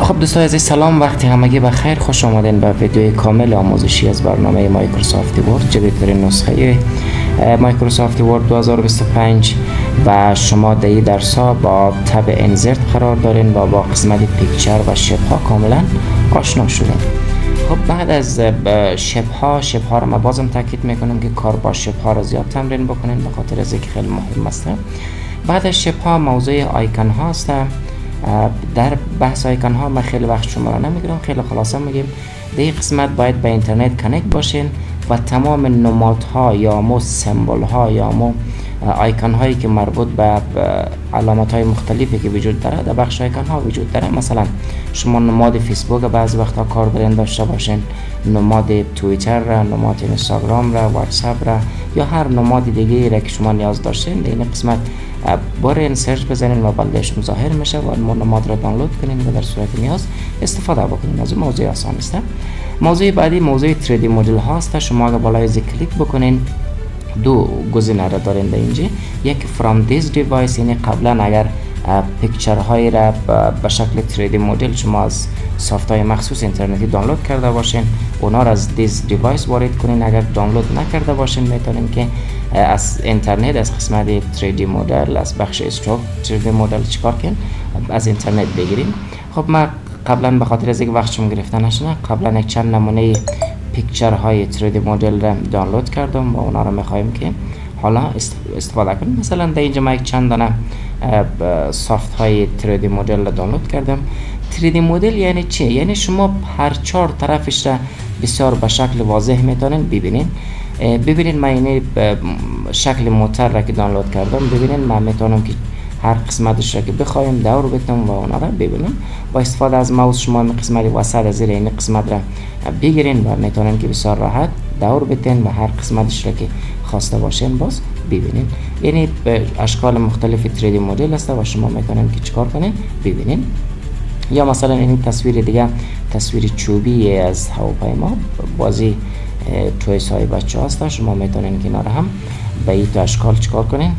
خب دوستان عزیز سلام، وقتی همگی بخیر، خوش آمدین به ویدیوی کامل آموزشی از برنامه مایکروسافت ورد، جدیدترین نسخه مایکروسافت ورد 2025 و شما در این درس ها با تب انزرت قرار دارین و با قسمت پیکچر و شپ ها کاملا آشنا شدین. خب بعد از شپ ها رو ما بازم تاکید میکنم که کار با شپ ها رو زیاد تمرین بکنین، به خاطر از اینکه خیلی مهم است. بعد از شپ ها موضوع آیکن ها است. در بحث آیکن ها من خیلی وقت شما را نمیگیرم، خیلی خلاصه میگیم. در این قسمت باید به اینترنت کانکت باشین و تمام نمادها یا مو سمبل ها یا مو آیکن هایی که مربوط به علامت های مختلفی که وجود داره در بخش آیکن ها وجود داره. مثلا شما نماد فیسبوک بعضی وقتا کار دارین داشته باشین، نماد توییتر را، نماد اینستاگرام را، واتساپ را یا هر نماد دیگه را که شما نیاز داشتین در این قسمت برین سرچ بزنین و بلدشون ظاهر میشه و نماد را دانلود کنین و در صورت نیاز استفاده بکنین. از موضوع آسان است. موضوع بعدی موضوع 3D مدل هاست. شما اگر بالای کلیک بکنین دو گزینه را دارین در اینجا. یک from this device، یعنی قبلا اگر پیکچر های را به شکل 3D مدل شما از سافت های مخصوص اینترنتی دانلود کرده باشین، اونا را از this device وارد کنین. اگر دانلود نکرده باشین میتونین که از اینترنت از قسمت 3D مدل از بخش استروک 3D مدل چیکار کنین، از اینترنت بگیرین. خب من قبلا به خاطر از اینکه وقتم گرفته نشه قبلا یک چند نمونه پیکچر های 3D مدل را دانلود کردم و اونا رو میخوایم که حالا استفاده کنیم. مثلا در اینجا من یک چند دانه سافت های 3D مدل را دانلود کردم. 3D مدل یعنی چی؟ یعنی شما هر چهار طرفش را بسیار به شکل واضح میتونین ببینین. ببینین من اینه شکل موتر را که دانلود کردم، ببینین من میتونم که هر قسمتش را که بخوایم دور بتم و اونا را ببینیم. با استفاده از ماوس شما این قسمت وسط از این قسمت را بگیرین و میتونین که بسیار راحت دور بتین و هر قسمتش را که خواسته باشین باز ببینین. یعنی اشکال مختلف 3D مدل است و شما میتونین که چیکار کنین ببینین. یا مثلا این تصویر دیگه، تصویر چوبی از هواپیما، بازی تویس های بچه هست. شما میتونین که اینا را هم به این اشکال چیکار کنین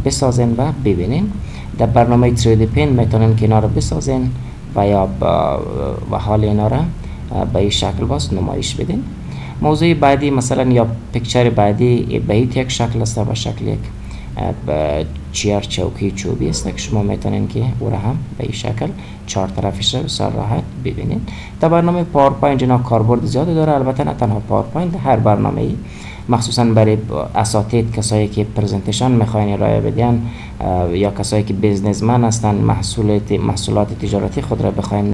بسازین و ببینین. در برنامه 3D پین میتونین که اینا را بسازین و یا و حال اینا را به این شکل باز نمایش بدین. موضوع بعدی مثلا یا پیکچر بعدی به یک شکل است، به شکل یک چیر چوکی چوبی است که شما میتونین که او را هم به این شکل چهار طرفش را بسیار راحت ببینین. در برنامه پاورپوینت اینا کاربرد زیادی داره. البته نه تنها پاورپوینت، هر برنامه ای مخصوصا برای اساتید، کسایی که پرزنتیشن میخواین ارائه بدین یا کسایی که بیزنسمن هستن، محصولات تجارتی خود را بخواین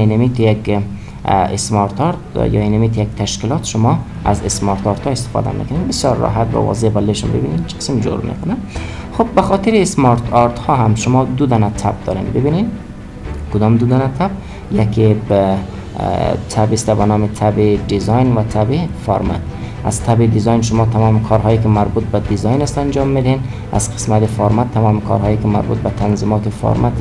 اینمیت یک اسمارت آرت یا اینمیت یک تشکیلات شما از اسمارت آرت ها استفاده میکنید. بسیار راحت و واضح بلشون ببینید چه قسم جور میکنه. خب به خاطر اسمارت آرت ها هم شما دو دانه تب دارین. ببینید کدام دو دانه تب؟ یکی به تب است به نام تب دیزاین و تب فرمت. از تب دیزاین شما تمام کارهایی که مربوط به دیزاین است انجام میدین. از قسمت فرمت تمام کارهایی که مربوط به تنظیمات فرمت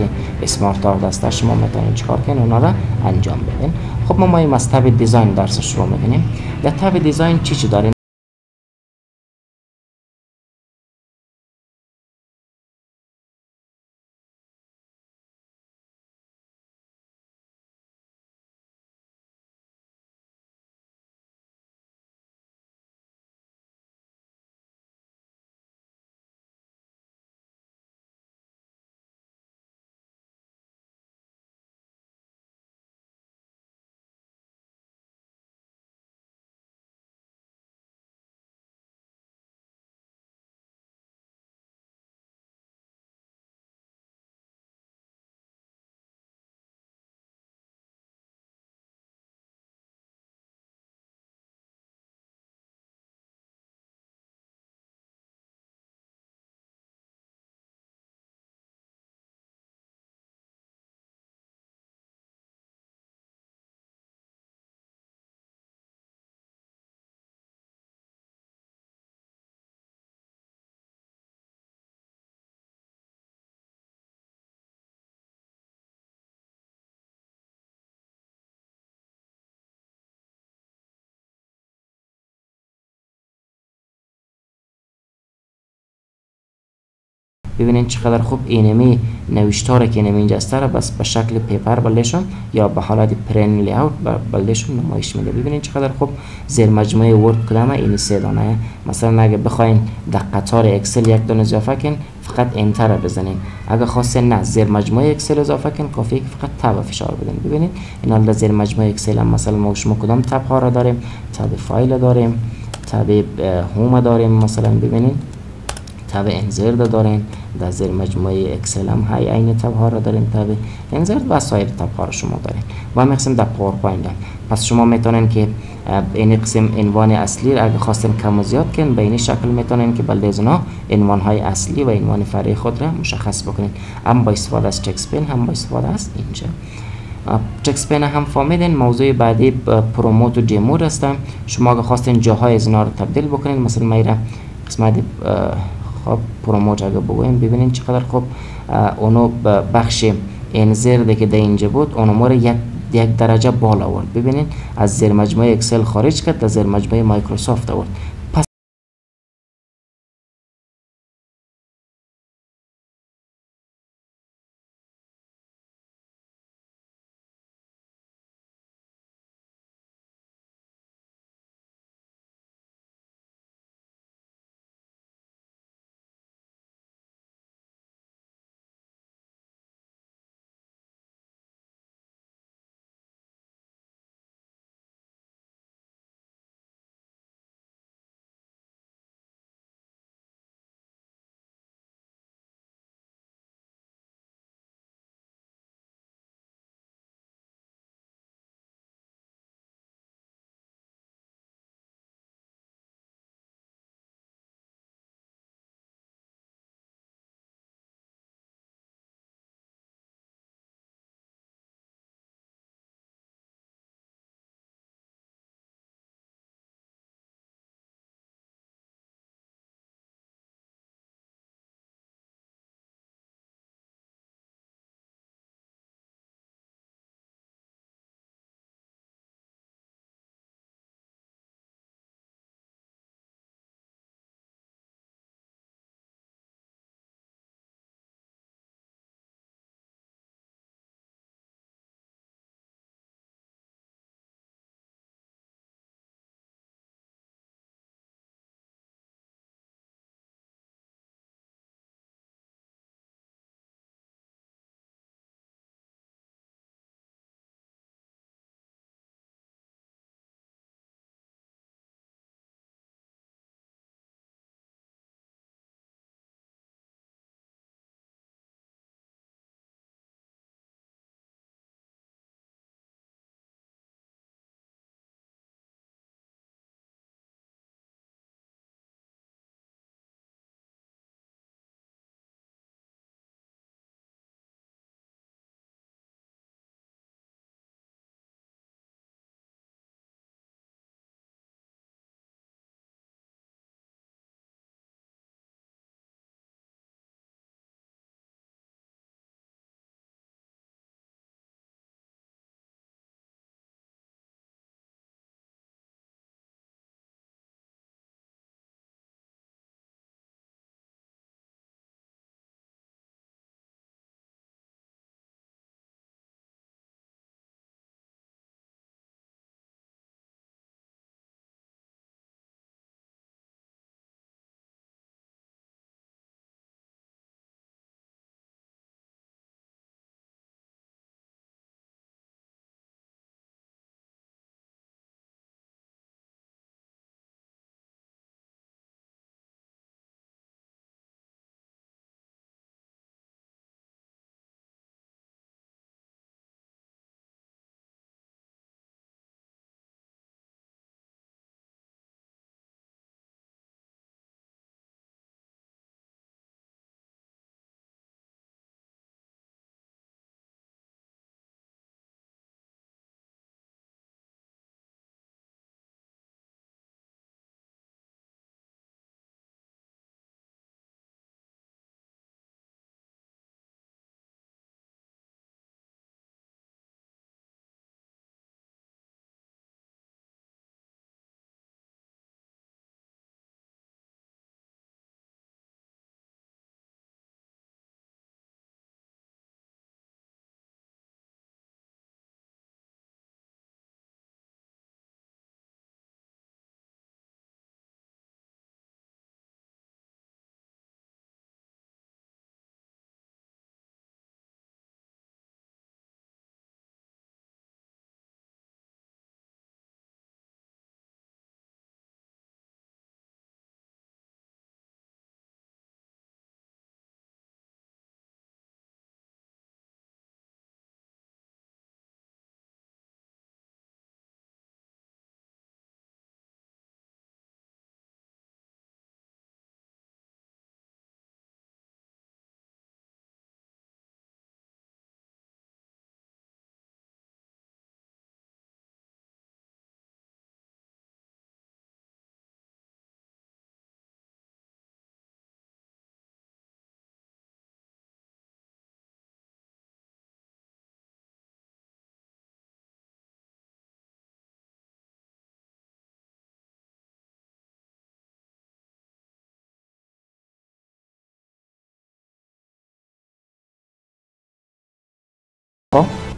اسمارت آرت است شما میتونید چیکار کنین؟ اونا را انجام بدین. خب ما از تب دیزاین درس شروع میکنیم. در تب دیزاین چی داریم؟ ببینید چقدر خوب اینمی نوشتاره که اینجا است را بس به شکل پیپر بلشون یا به حالت پرین لی اوت بلشون نمایش میده. ببینید چقدر خوب زیر مجموعه ورد کدامه این سه دانه. مثلا اگه بخواین در قطار اکسل یک دونه اضافه کن فقط انتر بزنین. اگه خواستین نه زیر مجموعه اکسل اضافه کن کافیه که فقط تب فشار بدین. ببینید اینا در زیر مجموعه اکسل هم مثلا ما شما کدام تب ها را داریم؟ تب فایل داریم، تب هوم داریم، مثلا ببینید تب انزرد دارین. در زیر مجموعه اکسل هم های این تب ها را دارین، تب انزرد و سایر تب ها را شما دارین. و همین قسم در پاورپوینت هم. پس شما میتونین که این قسم عنوان اصلی را اگه خواستین کم و زیاد کن به این شکل میتونین که بلده از اونا عنوان های اصلی و عنوان فرعی خود را مشخص بکنین. هم با استفاده از چک اسپین هم با استفاده از اینجا چک اسپین هم فهمیدین. موضوع بعدی پروموت و دیمو هستم. شما اگه خواستین جاهای از اینا رو تبدیل بکنین، مثلا میره قسمت خب پروموت اگه بگویم ببینین چقدر خوب اونو بخش انزرد که در اینجا بود اونو ما رو یک درجه بالا آورد. ببینین از زیر مجموعه اکسل خارج کرد، در زیر مجموعه مایکروسافت آورد.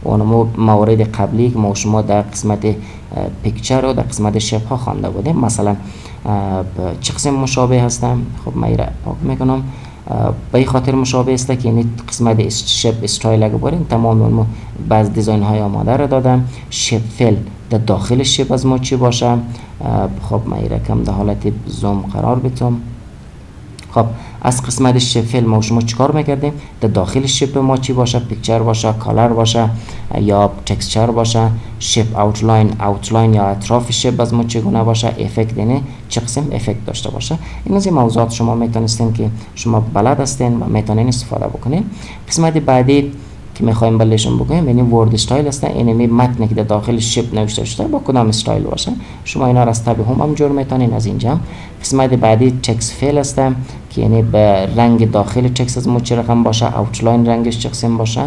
اون موارد قبلی که ما شما در قسمت پیکچر و در قسمت شپ ها خوانده بودیم. مثلا چه قسم مشابه هستم؟ خب من را پاک میکنم. به این خاطر مشابه است که این قسمت شپ استایل اگه برین تمام اون بعض دیزاین های آماده را دادم. شپ فیل در داخل شپ از ما چی باشه؟ خب من را کم در حالت زوم قرار بدم. خب از قسمت شپ ما شما چیکار میکردیم؟ در داخل شپ ما چی باشه؟ پیکچر باشه، کالر باشه یا تکسچر باشه. شپ اوتلاین یا اطراف شپ از ما چگونه باشه؟ افکت، یعنی چه قسم افکت داشته باشه. این از این موضوعات شما میتونستین که شما بلد هستین و میتونین استفاده بکنین. قسمت بعدی که میخوایم بلشون بکنیم یعنی ورد استایل هستن. اینمی متنی که در داخل شپ نوشته شده با کدام استایل باشه شما اینا را از تب هم جور میتونین. از اینجا قسمت بعدی تکست فیل هستن که یعنی به رنگ داخل تکست از ما چه رقم باشه، اوتلاین رنگش چه قسم باشه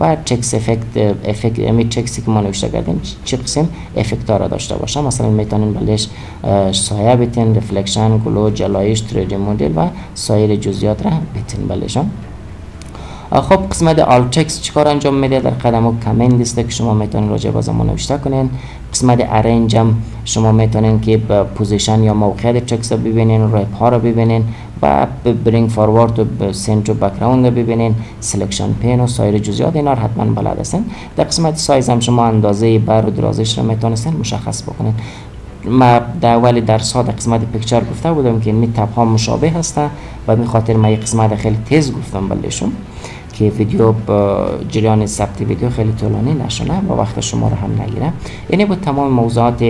و تکست افکت یعنی تکستی که ما نوشته کردیم چه قسم افکت ها را داشته باشه. مثلا میتونین بلش سایه بتین، رفلکشن، گلو، جلایش، 3D مدل و سایر جزئیات را بتین بلشون. خب قسمت آل تکست چیکار انجام میده؟ در قدم و کامند است که شما میتونین راجع به زمان نوشته کنین. قسمت ارنج هم شما میتونین که پوزیشن یا موقعیت تکست رو ببینین، رپ ها رو ببینین و برینگ فوروارد و سنتر و بک‌گراند رو ببینین، سلکشن پین و سایر جزئیات اینا رو حتما بلد هستین. در قسمت سایز هم شما اندازه بر و درازش رو میتونین مشخص بکنین. ما در اول درس ها در قسمت پیکچر گفته بودم که این تب ها مشابه هستن و به خاطر من قسمت خیلی تیز گفتم بلشون که ویدیو جریان ثبت ویدیو خیلی طولانی نشونه و وقت شما رو هم نگیره. یعنی با تمام موضوعات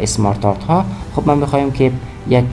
اسمارت آرت ها خب من بخوایم که یک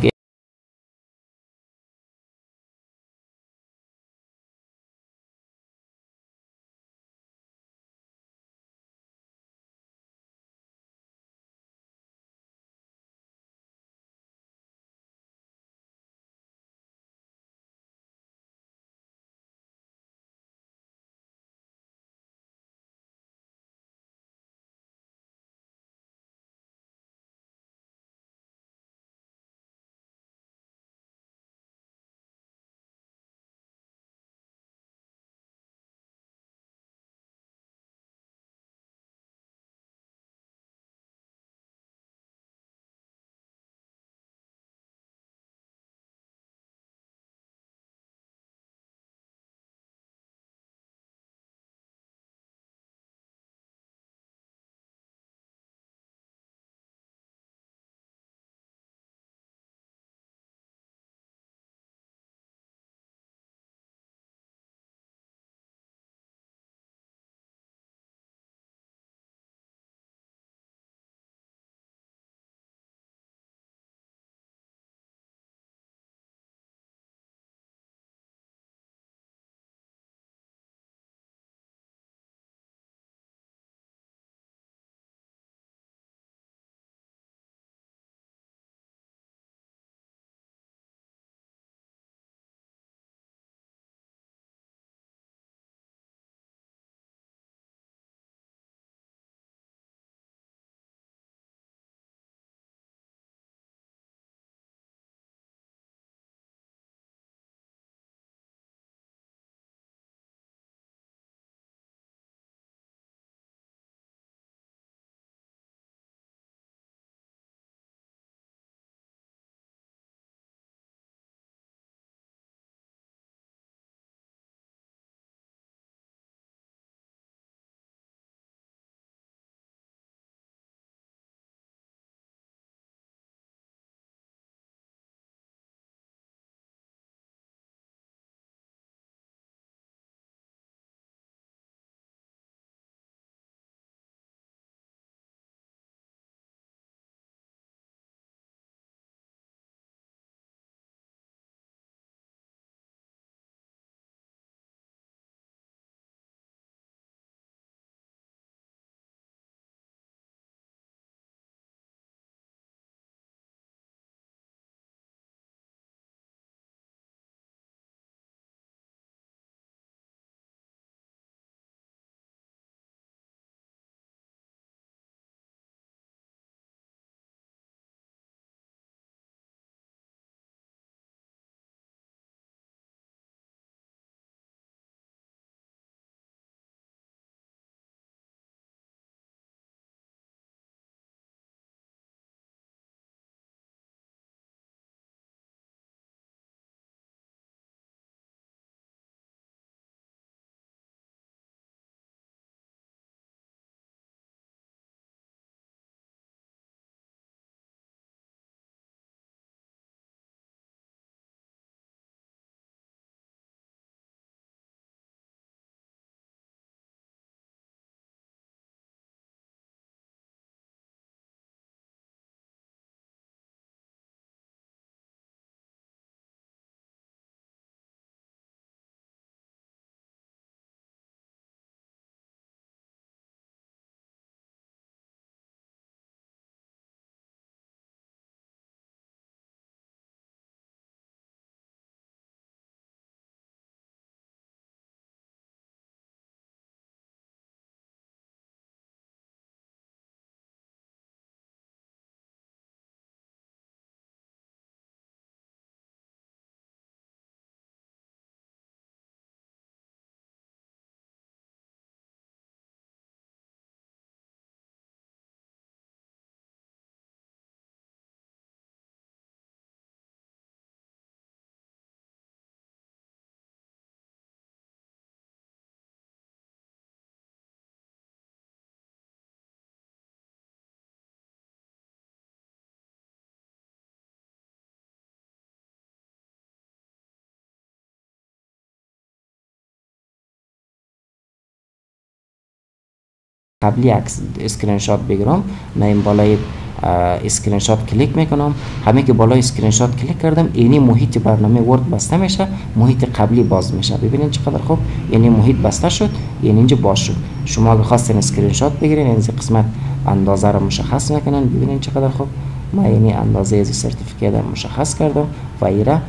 قبلی عکس اسکرین شات بگیرم، من این بالای اسکرین شات کلیک میکنم. همه که بالای اسکرین شات کلیک کردم اینی محیط برنامه ورد بسته میشه، محیط قبلی باز میشه. ببینید چقدر خوب، یعنی محیط بسته شد، یعنی اینجا باز شد. شما اگه خواستین اسکرین شات بگیرین این قسمت اندازه رو مشخص میکنن. ببینید چقدر خوب، ما یعنی اندازه از سرتیفیکیت رو مشخص کردم و ایره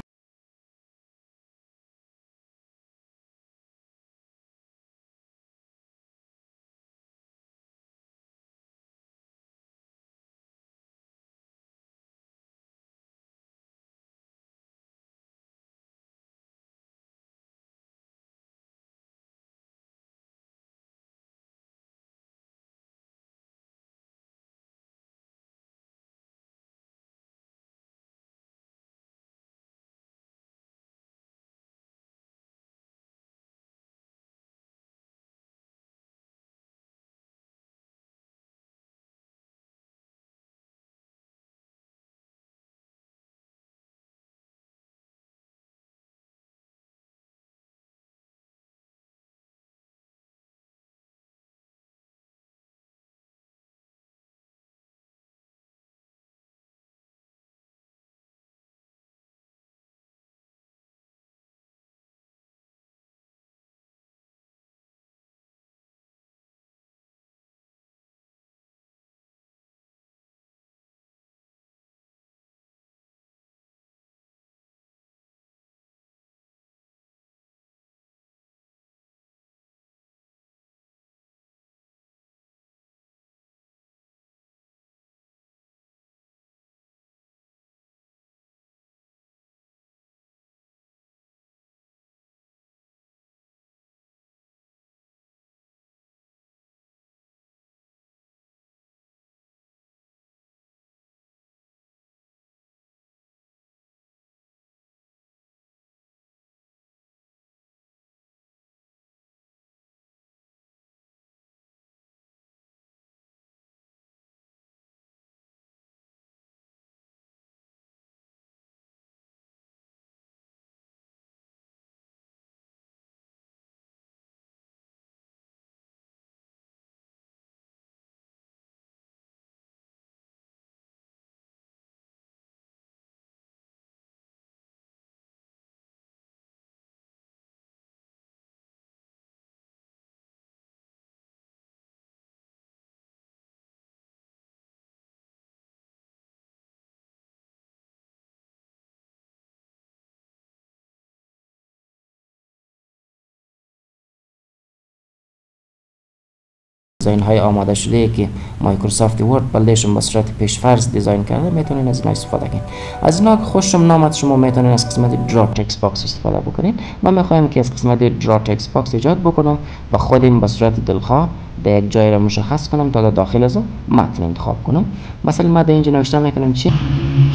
دیزاین های آماده شده که مایکروسافت ورد بلدهشون به صورت پیشفرض دیزاین کرده میتونین از اینا استفاده کنین. از اینا که خوشم نامد شما میتونین از قسمت درا تکست باکس استفاده بکنین. ما میخوایم که از قسمت درا تکست باکس ایجاد بکنم و خودم به صورت دلخواه به یک جای را مشخص کنم تا داخل از متن انتخاب کنم. مثلا ما در اینجا نوشته میکنم چی؟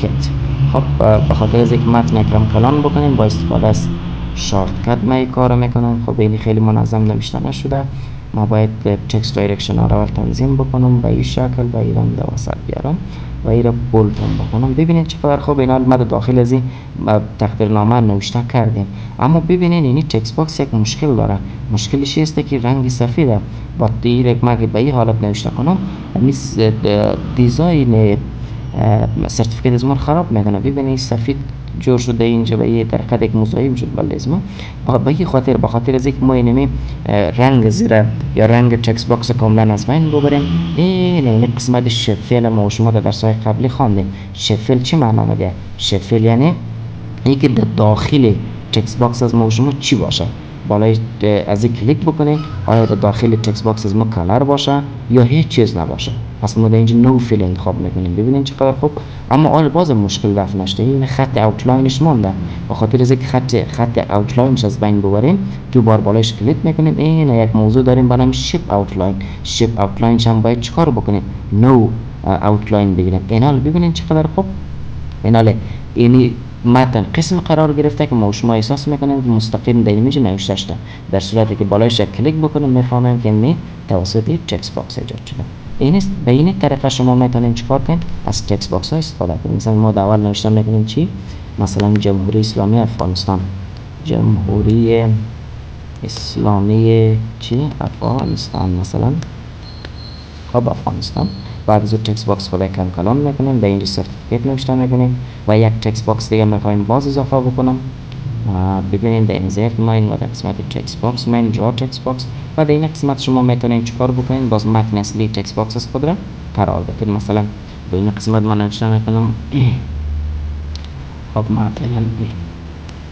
کت. خب به خاطر از اینکه متن اکرام کلان بکنین با استفاده از شارت کت ما این کارو میکنم. خب این خیلی منظم نوشته نشده، ما باید تکست دایرکشن ها رو تنظیم بکنم به این شکل و ایران در وسط بیارم و این رو بولتون بکنم. ببینید چقدر خوب اینا ما داخل از این تقدیرنامه نوشته کردیم. اما ببینید این تکست باکس یک مشکل داره. مشکلش است که رنگ سفیده. با دیرک ما به این حالت نوشته کنم دیزاین سرتیفیکیت از ما خراب میکنه. ببینید سفید جور شده اینجا به یه طریقه یک مزاحم شد ولی اسمه به این خاطر از اینکه ما اینمی رنگ زیر یا رنگ تکست باکس کاملا از بین ببریم. این قسمت شفل ما شما در درس‌های قبلی خواندیم. شفل چی معنا میده؟ شفل یعنی اینکه در داخل تکست باکس از ما شما چی باشه. بالای از این کلیک بکنید آیا در داخل تکست باکس از ما کلر باشه یا هیچ چیز نباشه. پس ما در اینجا نو فیل انتخاب میکنیم. ببینید چقدر خوب. اما آن باز مشکل رفت نشده. این خط اوتلاینش مونده. به خاطر از اینکه خط اوتلاینش از بین ببریم دوبار بالایش کلیک میکنیم. این یک موضوع داریم به نام شیپ اوتلاین. شیپ اوتلاین هم باید چیکار بکنیم؟ نو اوتلاین بگیریم. اینا رو ببینید چقدر خوب. اینا اینی متن قسم قرار گرفته که ما شما احساس میکنیم که مستقیم در اینجا نوشته شده. در صورتی که بالایش کلیک بکنیم میفهمیم که این توسط تکست باکس ایجاد شده. این است. به این طریقه شما میتونید چیکار کنید؟ از تکست باکس ها استفاده کنید. مثلا ما اول نوشته میکنیم چی؟ مثلا جمهوری اسلامی افغانستان. جمهوری اسلامی چی؟ افغانستان مثلا. انتخاب افغانستان. بعد از تکست باکس خود کلان میکنیم، به اینجا سرتیفیکیت نوشته میکنیم و یک تکست باکس دیگه میخوایم باز اضافه بکنم. ببینید در اینزرت ماین و در قسمت تکست باکس ماین جا تکست باکس و در این قسمت شما میتونید چیکار بکنید؟ باز متن اصلی تکست باکس از خود را قرار بدید. مثلا به این قسمت من نوشته میکنم خب مثلا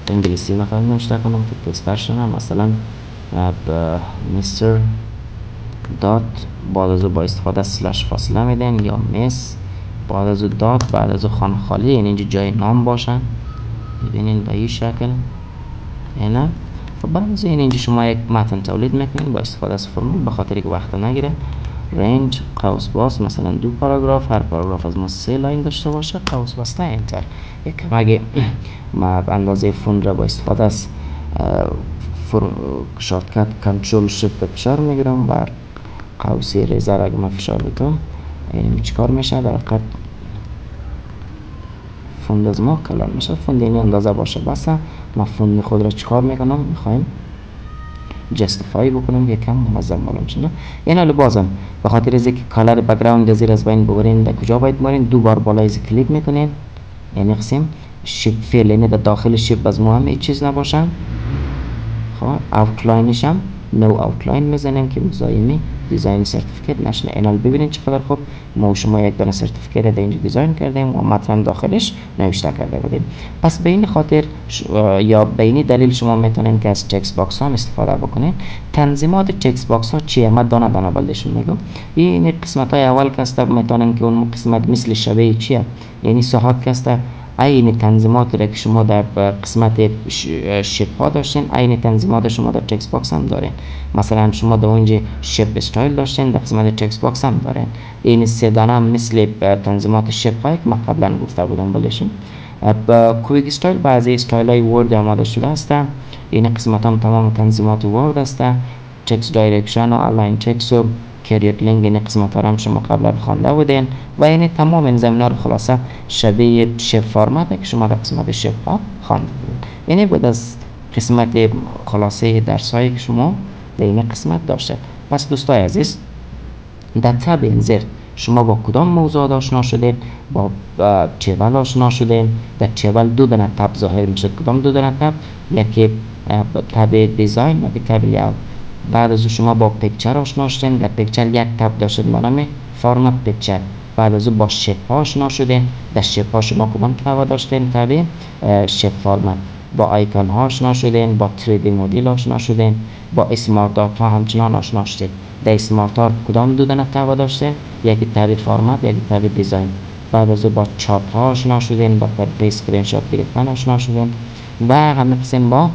انگلیسی مثلا نوشته کنم که تکست شدم، مثلا مستر دات بعد از با استفاده از سلش فاصله میدین، یا مس بعد از دات بعد از خانه خالی، یعنی اینجا جای نام باشن. ببینید به این شکل اینا. و بعد از اینجا شما یک متن تولید میکنید با استفاده از فرمول، به خاطر که وقت نگیره. رنج قوس باز مثلا 2 پاراگراف، هر پاراگراف از ما 3 لاین داشته باشه، قوس بسته انتر. یک اگه ما اندازه فون را با استفاده از شورتکت کنترل شیفت فشار میگیرم و قوسی ریزه را اگه من فشار بدم این چیکار میشه؟ در حقیقت فوند از ما کلان میشه. فوند این اندازه باشه بس. ما فوند خود را چیکار میکنم؟ میخوایم جستیفای بکنم یکم منظم معلوم شده. این حالا بازم به خاطر از اینکه کالر بک‌گراند زیر از بین ببرین، در کجا باید ببرین؟ 2 بار بالای از کلیک میکنین، یعنی قسم شیپ فیل، یعنی در داخل شیپ از ما هم هیچ چیز نباشن. خب اوتلاینش هم نو اوتلاین میزنیم که مزایمی دیزاین سرتیفیکیت نشنه. اینال ببینید چقدر خوب ما شما یک دانه سرتیفیکیت در اینجا دیزاین کردیم و متن داخلش نوشته کرده بودیم. پس به این خاطر یا به این دلیل شما میتونین که از تکست باکس ها استفاده بکنین. تنظیمات تکست باکس ها چیه؟ من دانه دانه بلدشون میگم. این قسمت های اول که است میتونین که اون قسمت مثل شبیه چیه، یعنی صحات که است این تنظیمات را که شما در قسمت شیپ ها داشتین، این تنظیمات شما در تکست باکس هم دارین. مثلا شما در اونجا شیپ استایل داشتین، در قسمت تکست باکس هم دارین. این 3 دانه هم مثل تنظیمات شیپ هایی که ما قبلا گفته بودم بلشین. کویک استایل بعضی استایل های ورد آماده شده است. این قسمت هم تمام تنظیمات ورد است. تکست دایرکشن و الاین تکست و کریت لینک، این قسمت ها هم شما قبلا خوانده بودین و این تمام این زمینه رو خلاصه شبیه شیپ فرمت که شما در قسمت شیپ ها خوانده بودین. یعنی بود از قسمت خلاصه درس هایی که شما در این قسمت داشته. پس دوستای عزیز، در تب انزرت شما با کدام موضوع آشنا شدین؟ با تیبل آشنا شدین. در تیبل 2 دانه تب ظاهر میشه. کدام 2 دانه تب؟ یکی تب دیزاین و تب لیاوت. بعد از شما با پیکچر آشنا شدین. در پیکچر یک تب داشتید به نام فرمت پیکچر. بعد از با شیپ ها آشنا شدین. در شیپ ها شما کدام تب داشتین؟ تب شیپ فرمت. با آیکون ها آشنا شدین. با 3D مدل آشنا شدین. با اسمارت آرت ها همچنان آشنا شدین. در اسمارت آرت کدام 2 دانه تب داشتین؟ یکی تب فرمت، یکی تب دیزاین. بعد از با چارت ها آشنا شدین. با تب اسکرین شات گرفتن آشنا شدین و همه قسم با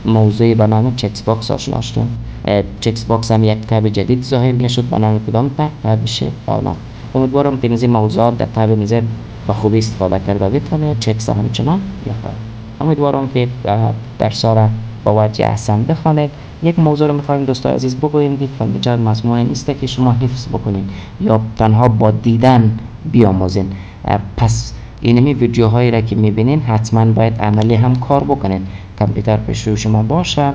موضوعی به نام تکست باکس آشنا شدیم. تکست باکس هم یک تب جدید ظاهر میشد به نام کدام تب شیپ فرمت. امیدوارم که این موضوعات در تب انزرت به خوبی استفاده کرده بتونید. تکست همچنان یافت. امیدوارم که درس‌ها را با وجه احسن بخوانید. یک موضوع رو می‌خوایم دوستان عزیز بگوییم که کامپیوتر مضمون نیست که شما حفظ بکنید یا تنها با دیدن بیاموزین. پس اینمی ویدیوهایی را که می‌بینین حتما باید عملی هم کار بکنید. کامپیوتر پیش روی شما باشه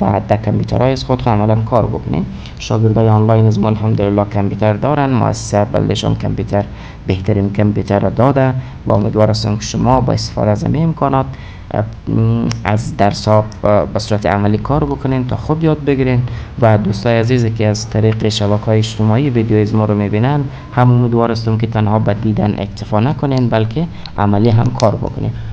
و در کامپیوترهای از خود عملا کار بکنید. شاگردای آنلاین از ما الحمدلله کامپیوتر دارن. مؤسسه بلدشان کامپیوتر بهترین کامپیوتر را داده و امیدوار هستم که شما با استفاده از این امکانات از درس ها به صورت عملی کار بکنین تا خوب یاد بگیرین. و دوستای عزیزی که از طریق شبکه‌های اجتماعی ویدیو از ما رو میبینن، هم امیدوار هستم که تنها به دیدن اکتفا نکنین بلکه عملی هم کار بکنین.